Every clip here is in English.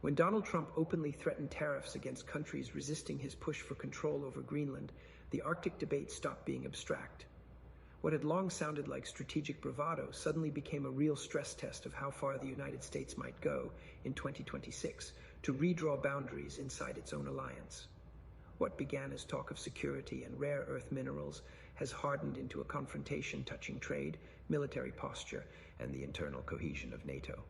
When Donald Trump openly threatened tariffs against countries resisting his push for control over Greenland, the Arctic debate stopped being abstract. What had long sounded like strategic bravado suddenly became a real stress test of how far the United States might go in 2026 to redraw boundaries inside its own alliance. What began as talk of security and rare earth minerals has hardened into a confrontation touching trade, military posture, and the internal cohesion of NATO.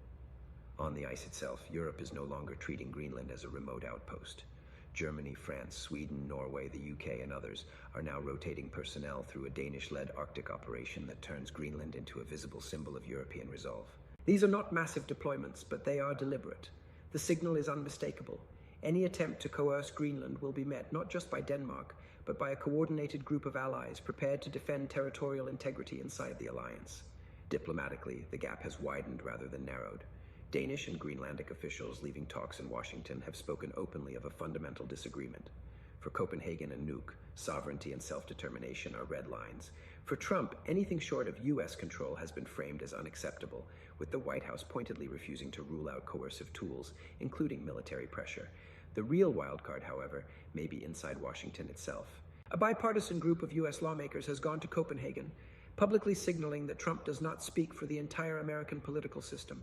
On the ice itself, Europe is no longer treating Greenland as a remote outpost. Germany, France, Sweden, Norway, the UK, and others are now rotating personnel through a Danish-led Arctic operation that turns Greenland into a visible symbol of European resolve. These are not massive deployments, but they are deliberate. The signal is unmistakable. Any attempt to coerce Greenland will be met not just by Denmark, but by a coordinated group of allies prepared to defend territorial integrity inside the alliance. Diplomatically, the gap has widened rather than narrowed. Danish and Greenlandic officials leaving talks in Washington have spoken openly of a fundamental disagreement. For Copenhagen and Nuuk, sovereignty and self-determination are red lines. For Trump, anything short of U.S. control has been framed as unacceptable, with the White House pointedly refusing to rule out coercive tools, including military pressure. The real wildcard, however, may be inside Washington itself. A bipartisan group of U.S. lawmakers has gone to Copenhagen, publicly signaling that Trump does not speak for the entire American political system.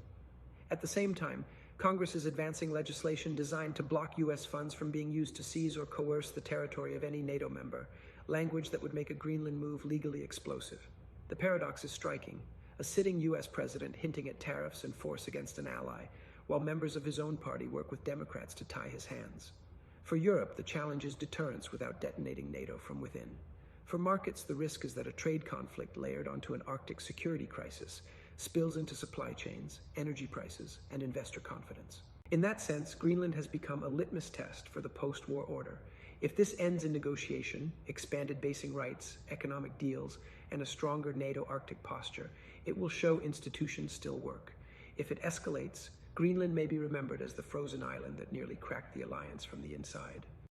At the same time, Congress is advancing legislation designed to block U.S. funds from being used to seize or coerce the territory of any NATO member, language that would make a Greenland move legally explosive. The paradox is striking. A sitting U.S. president hinting at tariffs and force against an ally, while members of his own party work with Democrats to tie his hands. For Europe, the challenge is deterrence without detonating NATO from within. For markets, the risk is that a trade conflict layered onto an Arctic security crisis spills into supply chains, energy prices, and investor confidence. In that sense, Greenland has become a litmus test for the post-war order. If this ends in negotiation, expanded basing rights, economic deals, and a stronger NATO Arctic posture, it will show institutions still work. If it escalates, Greenland may be remembered as the frozen island that nearly cracked the alliance from the inside.